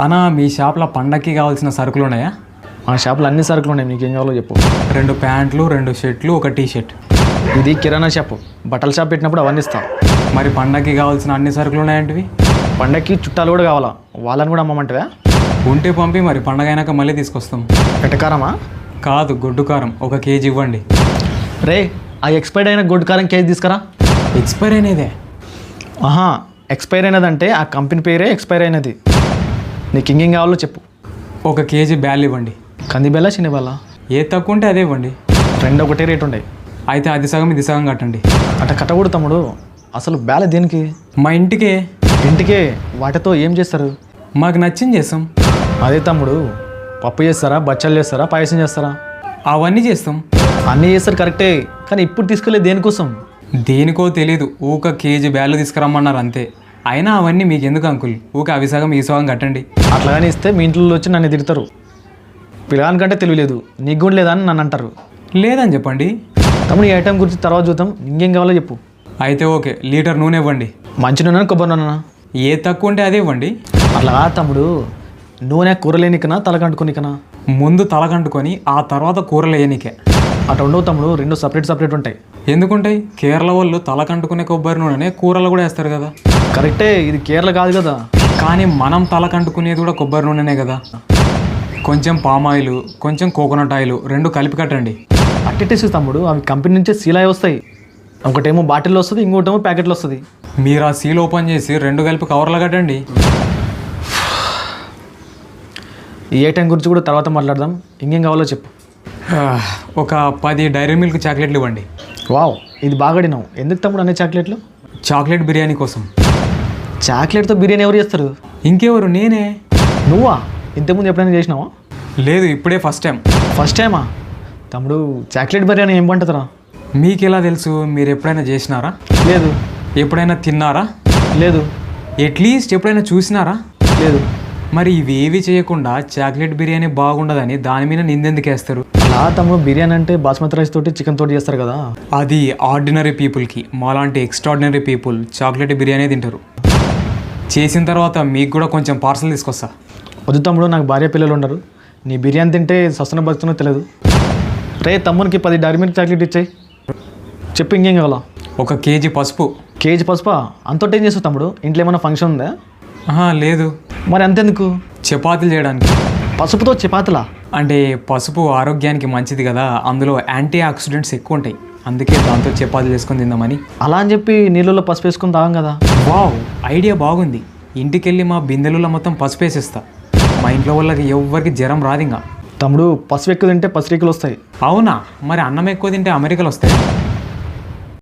అన్నా మీ షాప్లో పండక్కి కావాల్సిన సరుకులు ఉన్నాయా? మా షాప్లో అన్ని సరుకులు ఉన్నాయి, మీకు ఏం కావాలో చెప్పు. 2 ప్యాంట్లు, 2 షర్ట్లు, 1 టీ-షర్ట్. ఇది కిరాణా షాపు, బట్టల షాప్ పెట్టినప్పుడు అవన్నీ ఇస్తాం. మరి పండక్కి కావాల్సిన అన్ని సరుకులు ఉన్నాయంటివి? పండక్కి చుట్టాలు కూడా కావాలా, వాళ్ళని కూడా అమ్మమంటావా? ఉంటే పంపి, మరి పండగ అయినాక మళ్ళీ తీసుకొస్తాం. ఎటకారమా? కాదు, గొడ్డు కారం 1 కేజీ ఇవ్వండి. రే, ఆ ఎక్స్పైర్ అయిన గొడ్డు కారం కేజీ తీసుకురా. ఎక్స్పైర్ అయినదే? ఆహా, ఎక్స్పైర్ అయినదంటే ఆ కంపెనీ పేరే ఎక్స్పైర్ అయినది. నీకు ఇంకేం కావాలో చెప్పు. 1 కేజీ బ్యాల్ ఇవ్వండి. కంది బెల్ల, చిన్న బెల్ల ఏ తక్కువ ఉంటే అదే ఇవ్వండి. 2 ఒకటే రేటు ఉన్నాయి. అయితే అది సగం ఇది సగం కట్టండి. అట్లా కట్టకూడదు తమ్ముడు. అసలు బేల దేనికి? మా ఇంటికే. ఇంటికే? వాటితో ఏం చేస్తారు? మాకు నచ్చింది చేస్తాం. అదే తమ్ముడు, పప్పు చేస్తారా, బచ్చాలు చేస్తారా, పాయసం చేస్తారా? అవన్నీ చేస్తాం. అన్నీ చేస్తారు కరెక్టే, కానీ ఇప్పుడు తీసుకెళ్ళే దేనికోసం? దేనికో తెలీదు, 1 కేజీ బ్యాలు తీసుకురమ్మన్నారు అంతే. అయినా అవన్నీ మీకు ఎందుకు అంకుల్? అవి సగం ఈ సగం కట్టండి. అట్లాగని ఇస్తే మీ ఇంట్లో వచ్చి నన్ను తిడతారు. పిల్లగానికంటే తెలియలేదు, నీకు కూడా లేదా అని నన్ను అంటారు. లేదని చెప్పండి. తమ్ముడు, ఈ ఐటెం గురించి తర్వాత చూద్దాం, ఇంకేం కావాలో చెప్పు. అయితే ఓకే, లీటర్ నూనె ఇవ్వండి. మంచి నూనె, కొబ్బరి నూనె? ఏ తక్కువ ఉంటే అదే ఇవ్వండి. అట్లా కాదు తమ్ముడు, నూనె కూరలేనికనా తలకంటుకోనికనా? ముందు తలకంటుకొని ఆ తర్వాత కూరలు వేయనికే. అట్లా ఉండవు తమ్ముడు, 2 సపరేట్ ఉంటాయి. ఎందుకుంటాయి? కేరళ వాళ్ళు తలకంటుకునే కొబ్బరి నూనెనే కూరలు కూడా వేస్తారు కదా. కరెక్టే, ఇది కేరళ కాదు కదా. కానీ మనం తలకంటుకునేది కూడా కొబ్బరి నూనెనే కదా. కొంచెం పామాయిల్, కొంచెం కోకోనట్ ఆయిల్ 2 కలిపి కట్టండి. అట్టేసి తమ్ముడు, అవి కంపెనీ నుంచే సీలాయి వస్తాయి. ఒకటేమో బాటిల్లో వస్తుంది, ఇంకోటేమో ప్యాకెట్లో వస్తుంది. మీరు ఆ సీల్ ఓపెన్ చేసి 2 కలిపి కవర్లో కట్టండి. ఈ ఐటెం గురించి కూడా తర్వాత మాట్లాడదాం, ఇంకేం కావాలో చెప్పు. ఒక 10 డైరీ మిల్క్ చాక్లెట్లు ఇవ్వండి. వావ్, ఇది బాగా అడినావు. ఎందుకు తమ్ముడు అన్ని చాక్లెట్లు? చాక్లెట్ బిర్యానీ కోసం. చాక్లెట్తో బిర్యానీ ఎవరు చేస్తారు? ఇంకెవరు, నేనే. నువ్వా? ఇంతకుముందు ఎప్పుడైనా చేసినావా? లేదు, ఇప్పుడే ఫస్ట్ టైం. ఫస్ట్ టైమా? తమ్ముడు, చాక్లెట్ బిర్యానీ ఏం పంటుందిరా? మీకు ఎలా తెలుసు? మీరు ఎప్పుడైనా చేసినారా? లేదు. ఎప్పుడైనా తిన్నారా? లేదు. అట్లీస్ట్ ఎప్పుడైనా చూసినారా? లేదు. మరి ఇవేవి చేయకుండా చాక్లెట్ బిర్యానీ బాగుండదని దాని మీద నిందెందుకు వేస్తారు? అలా తమ్ముడు, బిర్యానీ అంటే బాస్మతి రైస్ తోటి, చికెన్ తోటి చేస్తారు కదా. అది ఆర్డినరీ పీపుల్కి. మాలాంటి ఎక్స్ట్రాడినరీ పీపుల్ చాక్లెట్ బిర్యానీ తింటారు. చేసిన తర్వాత మీకు కూడా కొంచెం పార్సల్ తీసుకొస్తా. వద్దు తమ్ముడు, నాకు భార్య పిల్లలు ఉండరు. నీ బిర్యానీ తింటే సస్తున్న బతుకునో తెలియదు. రే, తమ్మునికి 10 డైరీ మిల్క్ చాక్లెట్ ఇచ్చాయి. చెప్పు, ఇంకేం కావాలా? 1 కేజీ పసుపు. కేజీ పసుపా? అంతటి ఏం చేస్తావు తమ్ముడు? ఇంట్లో ఏమైనా ఫంక్షన్ ఉందా? లేదు. మరి అంతెందుకు? చపాతీలు చేయడానికి. పసుపుతో చపాతీలా? అంటే పసుపు ఆరోగ్యానికి మంచిది కదా, అందులో యాంటీ ఆక్సిడెంట్స్ ఎక్కువ ఉంటాయి, అందుకే దాంతో చపాతీలు చేసుకొని తిందామని. అలా అని చెప్పి నీళ్ళలో పసుపు వేసుకొని తాగం కదా. వావ్, ఐడియా బాగుంది. ఇంటికెళ్ళి మా బిందెలలో మొత్తం పసుపు వేసేస్తా. మా ఇంట్లో వాళ్ళకి ఎవ్వరికి జ్వరం రాదు ఇంకా. తమ్ముడు, పసుపు ఎక్కువ తింటే పసిరీకలు వస్తాయి. అవునా? మరి అన్నం ఎక్కువ తింటే అమెరికలు వస్తాయి.